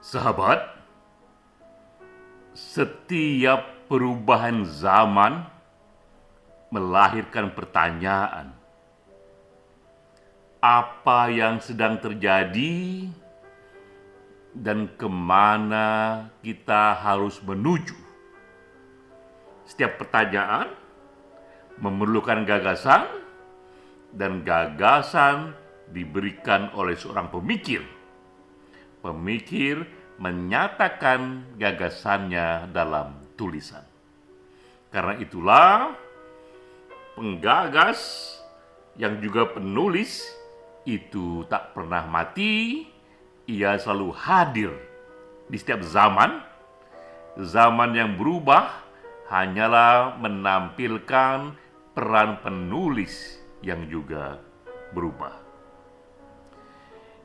Sahabat, setiap perubahan zaman melahirkan pertanyaan. Apa yang sedang terjadi dan kemana kita harus menuju? Setiap pertanyaan memerlukan gagasan, dan gagasan diberikan oleh seorang pemikir. Pemikir menyatakan gagasannya dalam tulisan. Karena itulah penggagas yang juga penulis itu tak pernah mati. Ia selalu hadir di setiap zaman. Zaman yang berubah hanyalah menampilkan peran penulis yang juga berubah.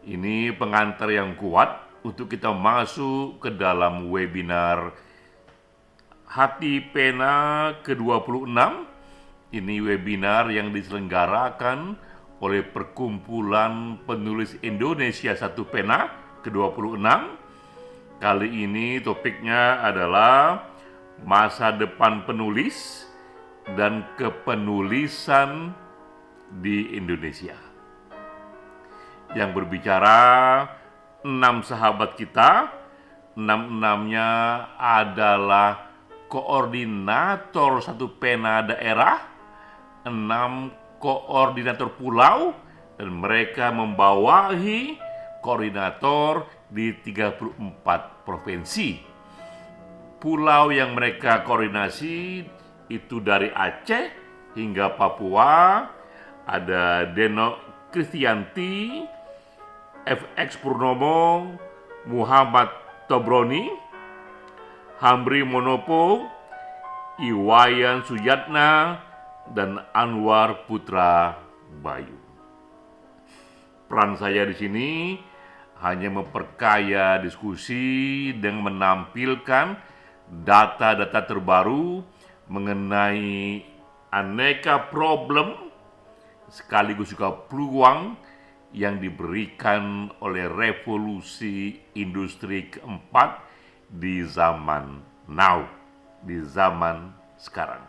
Ini pengantar yang kuat untuk kita masuk ke dalam webinar Hati Pena ke-26. Ini webinar yang diselenggarakan oleh Perkumpulan Penulis Indonesia Satu Pena ke-26. Kali ini topiknya adalah masa depan penulis dan kepenulisan di Indonesia. Yang berbicara 6 sahabat kita, 6-6-nya adalah koordinator Satu Pena daerah, 6 koordinator pulau, dan mereka membawahi koordinator di 34 provinsi. Pulau yang mereka koordinasi itu dari Aceh hingga Papua. Ada Deno Kristianti, FX Purnomo, Muhammad Tobroni, Hamri Monopo, Iwayan Sujatna, dan Anwar Putra Bayu. Peran saya di sini hanya memperkaya diskusi dan menampilkan data-data terbaru mengenai aneka problem sekaligus juga peluang yang diberikan oleh revolusi industri keempat di zaman now, di zaman sekarang.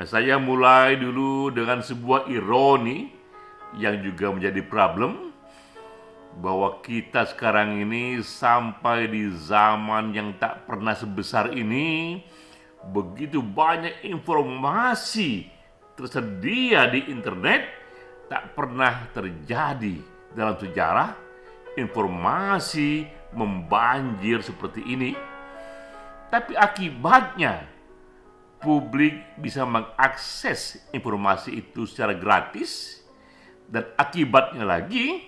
Saya mulai dulu dengan sebuah ironi yang juga menjadi problem, bahwa kita sekarang ini sampai di zaman yang tak pernah sebesar ini. Begitu banyak informasi tersedia di internet, tak pernah terjadi dalam sejarah informasi membanjir seperti ini. Tapi akibatnya publik bisa mengakses informasi itu secara gratis, dan akibatnya lagi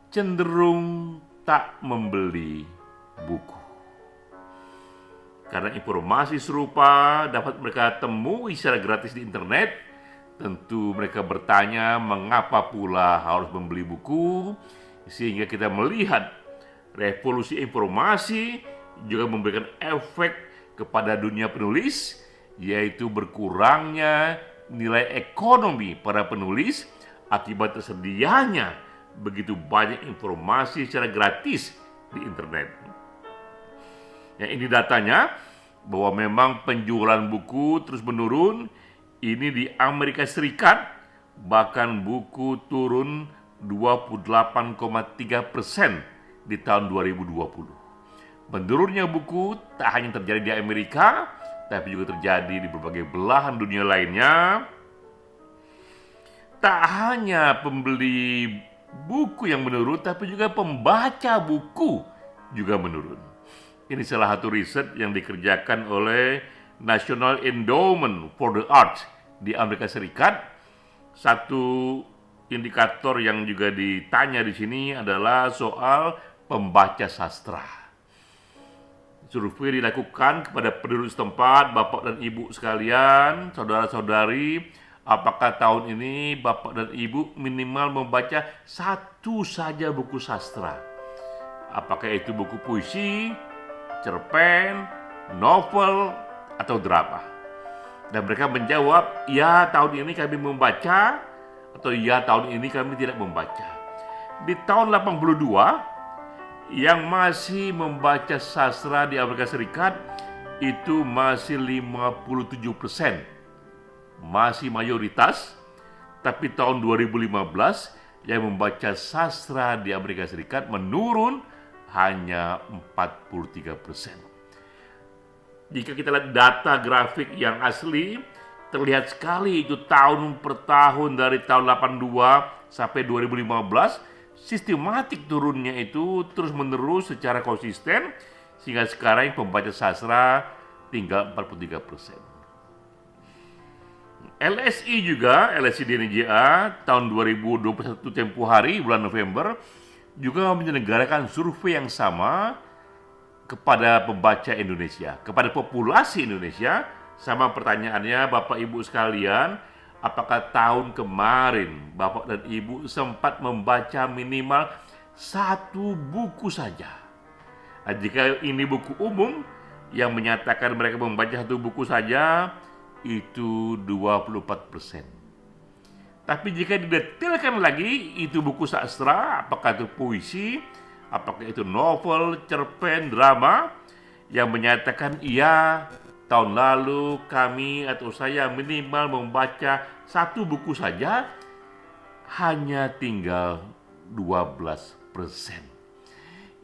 cenderung tak membeli buku. Karena informasi serupa dapat mereka temui secara gratis di internet, tentu mereka bertanya mengapa pula harus membeli buku, sehingga kita melihat revolusi informasi juga memberikan efek kepada dunia penulis, yaitu berkurangnya nilai ekonomi para penulis akibat tersedianya begitu banyak informasi secara gratis di internet. Ya, ini datanya bahwa memang penjualan buku terus menurun. Ini di Amerika Serikat bahkan buku turun 28,3% di tahun 2020. Menurunnya buku tak hanya terjadi di Amerika, tapi juga terjadi di berbagai belahan dunia lainnya. Tak hanya pembeli buku yang menurun, tapi juga pembaca buku juga menurun. Ini salah satu riset yang dikerjakan oleh National Endowment for the Arts di Amerika Serikat. Satu indikator yang juga ditanya di sini adalah soal pembaca sastra. Survei dilakukan kepada penduduk setempat, bapak dan ibu sekalian, saudara-saudari. Apakah tahun ini bapak dan ibu minimal membaca satu saja buku sastra? Apakah itu buku puisi, cerpen, novel, atau drama? Dan mereka menjawab, ya tahun ini kami membaca, atau ya tahun ini kami tidak membaca. Di tahun 82, Yang masih membaca sastra di Amerika Serikat itu masih 57%, masih mayoritas. Tapi tahun 2015 yang membaca sastra di Amerika Serikat menurun hanya 43%. Jika kita lihat data grafik yang asli, terlihat sekali itu tahun per tahun dari tahun 82 sampai 2015, sistematik turunnya itu terus menerus secara konsisten, sehingga sekarang pembaca sastra tinggal 43%. LSI juga, LSI di NJA tahun 2021 tempo hari bulan November juga menyelenggarakan survei yang sama kepada pembaca Indonesia, kepada populasi Indonesia. Sama pertanyaannya, Bapak Ibu sekalian, apakah tahun kemarin Bapak dan Ibu sempat membaca minimal satu buku saja? Nah, jika ini buku umum yang menyatakan mereka membaca satu buku saja, itu 24%. Tapi jika didetailkan lagi, itu buku sastra, apakah itu puisi, apakah itu novel, cerpen, drama, yang menyatakan iya, tahun lalu kami atau saya minimal membaca satu buku saja, hanya tinggal 12%.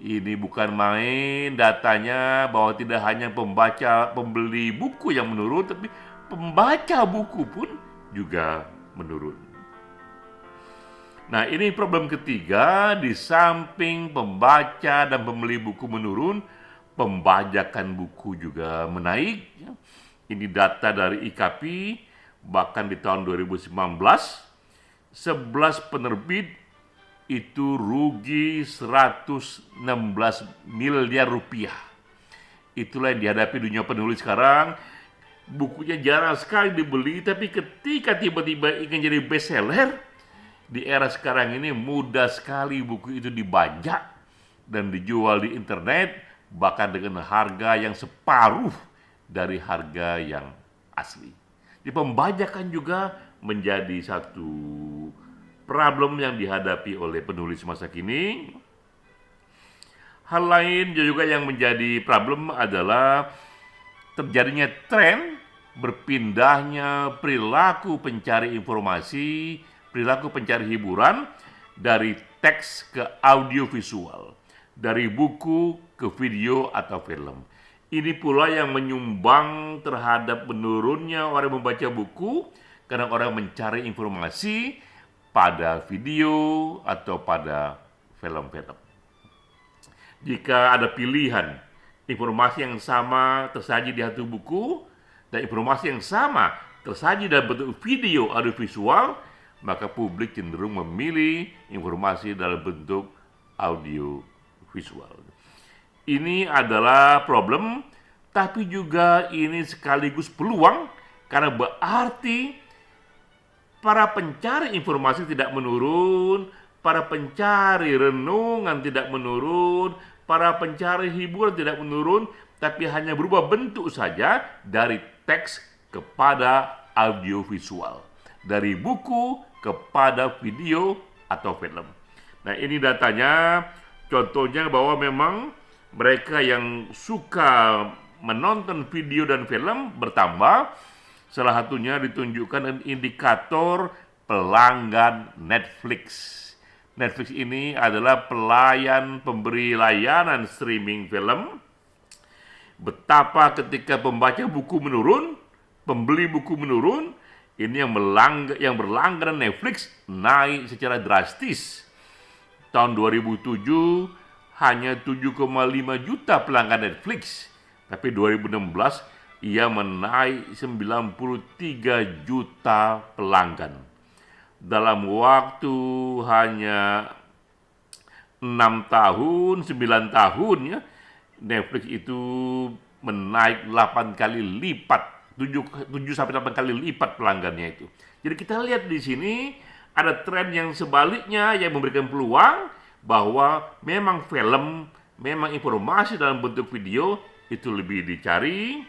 Ini bukan main datanya, bahwa tidak hanya pembeli buku yang menurun, tapi pembaca buku pun juga menurun. Nah, ini problem ketiga. Di samping pembaca dan pembeli buku menurun, pembajakan buku juga menaik. Ini data dari IKP, bahkan di tahun 2019, 11 penerbit itu rugi 116 miliar rupiah. Itulah yang dihadapi dunia penulis sekarang. Bukunya jarang sekali dibeli, tapi ketika tiba-tiba ingin jadi bestseller, di era sekarang ini mudah sekali buku itu dibajak dan dijual di internet, bahkan dengan harga yang separuh dari harga yang asli. Jadi pembajakan juga menjadi satu problem yang dihadapi oleh penulis masa kini. Hal lain juga yang menjadi problem adalah terjadinya tren berpindahnya perilaku pencari informasi, perilaku pencari hiburan dari teks ke audiovisual, dari buku ke video atau film. Ini pula yang menyumbang terhadap menurunnya orang membaca buku, karena orang mencari informasi pada video atau pada film-film. Jika ada pilihan informasi yang sama tersaji di satu buku dan informasi yang sama tersaji dalam bentuk video atau visual, maka publik cenderung memilih informasi dalam bentuk audio visual. Ini adalah problem, tapi juga ini sekaligus peluang, karena berarti para pencari informasi tidak menurun, para pencari renungan tidak menurun, para pencari hiburan tidak menurun, tapi hanya berubah bentuk saja dari teks kepada audiovisual, dari buku kepada video atau film. Nah, ini datanya, contohnya bahwa memang mereka yang suka menonton video dan film bertambah. Salah satunya ditunjukkan indikator pelanggan Netflix. Netflix ini adalah pemberi layanan streaming film. Betapa ketika pembaca buku menurun, pembeli buku menurun, ini yang berlangganan Netflix naik secara drastis. Tahun 2007 hanya 7,5 juta pelanggan Netflix, tapi 2016 ia menaik 93 juta pelanggan. Dalam waktu hanya 6 tahun, 9 tahun ya, Netflix itu menaik 8 kali lipat, 7 sampai 8 kali lipat pelanggannya itu. Jadi kita lihat di sini ada tren yang sebaliknya yang memberikan peluang bahwa memang film, memang informasi dalam bentuk video itu lebih dicari.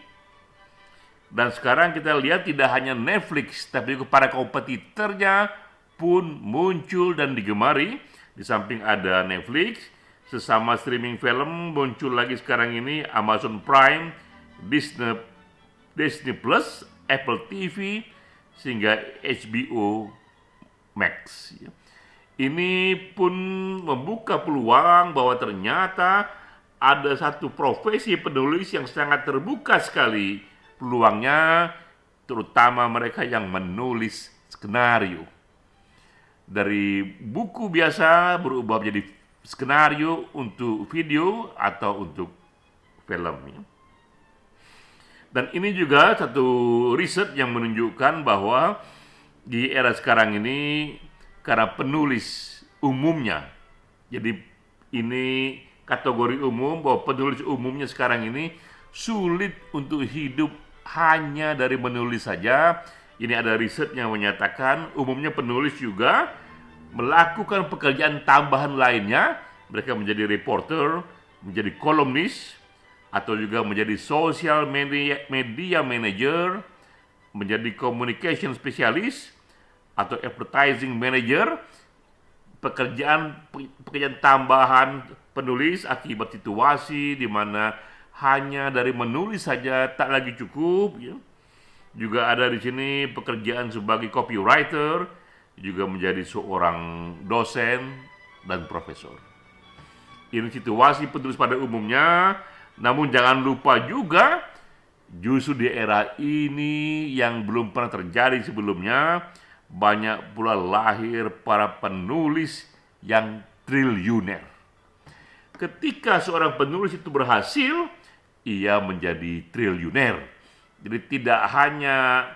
Dan sekarang kita lihat tidak hanya Netflix, tapi juga para kompetitornya pun muncul dan digemari. Di samping ada Netflix, sesama streaming film muncul lagi sekarang ini Amazon Prime, Disney Plus, Apple TV, sehingga HBO Max. Ini pun membuka peluang bahwa ternyata ada satu profesi penulis yang sangat terbuka sekali peluangnya, terutama mereka yang menulis skenario. Dari buku biasa berubah menjadi skenario untuk video atau untuk film. Dan ini juga satu riset yang menunjukkan bahwa di era sekarang ini, karena penulis umumnya, jadi ini kategori umum bahwa penulis umumnya sekarang ini sulit untuk hidup hanya dari menulis saja. Ini ada riset yang menyatakan umumnya penulis juga melakukan pekerjaan tambahan lainnya. Mereka menjadi reporter, menjadi kolumnis, atau juga menjadi social media manager, menjadi communication specialist, atau advertising manager. Pekerjaan tambahan penulis akibat situasi di mana hanya dari menulis saja tak lagi cukup. Juga ada di sini pekerjaan sebagai copywriter, juga menjadi seorang dosen dan profesor. Ini situasi penulis pada umumnya. Namun jangan lupa juga, justru di era ini yang belum pernah terjadi sebelumnya, banyak pula lahir para penulis yang triliuner. Ketika seorang penulis itu berhasil, ia menjadi triliuner. Jadi tidak hanya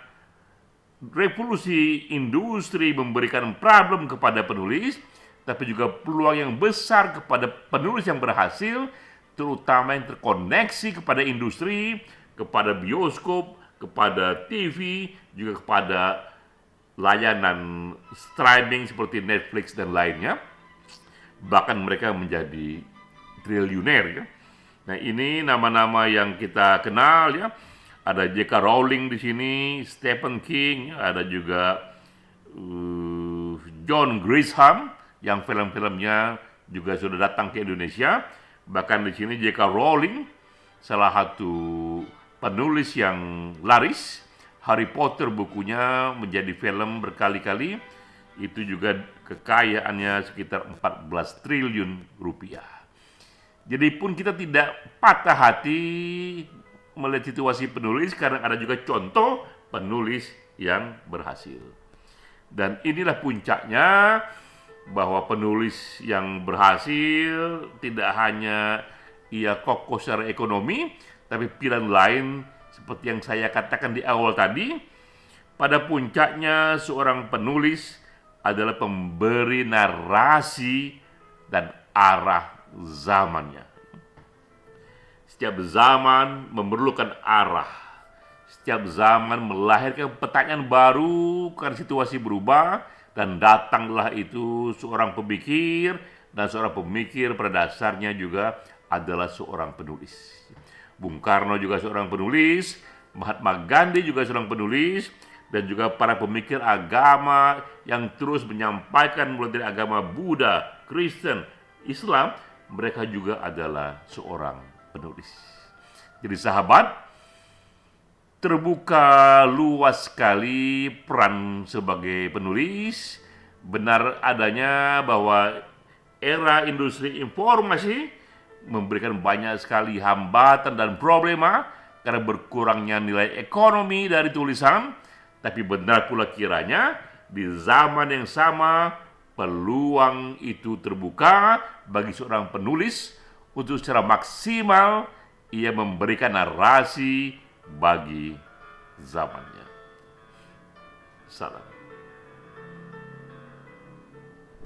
revolusi industri memberikan problem kepada penulis, tapi juga peluang yang besar kepada penulis yang berhasil, terutama yang terkoneksi kepada industri, kepada bioskop, kepada TV, juga kepada layanan streaming seperti Netflix dan lainnya. Bahkan mereka menjadi triliuner. Nah, ini nama-nama yang kita kenal ya. Ada J.K. Rowling di sini, Stephen King, ada juga John Grisham yang film-filmnya juga sudah datang ke Indonesia. Bahkan di sini J.K. Rowling salah satu penulis yang laris. Harry Potter bukunya menjadi film berkali-kali. Itu juga kekayaannya sekitar 14 triliun rupiah. Jadi pun kita tidak patah hati melihat situasi penulis, karena ada juga contoh penulis yang berhasil. Dan inilah puncaknya, bahwa penulis yang berhasil tidak hanya ia kokoh secara ekonomi, tapi pilihan lain seperti yang saya katakan di awal tadi. Pada puncaknya seorang penulis adalah pemberi narasi dan arah zamannya. Setiap zaman memerlukan arah. Setiap zaman melahirkan pertanyaan baru karena situasi berubah, dan datanglah itu seorang pemikir, dan seorang pemikir pada dasarnya juga adalah seorang penulis. Bung Karno juga seorang penulis, Mahatma Gandhi juga seorang penulis, dan juga para pemikir agama yang terus menyampaikan mulai dari agama Buddha, Kristen, Islam, mereka juga adalah seorang penulis. Jadi sahabat, terbuka luas sekali peran sebagai penulis. Benar adanya bahwa era industri informasi memberikan banyak sekali hambatan dan problema karena berkurangnya nilai ekonomi dari tulisan. Tapi benar pula kiranya di zaman yang sama peluang itu terbuka bagi seorang penulis untuk secara maksimal ia memberikan narasi bagi zamannya. Salam.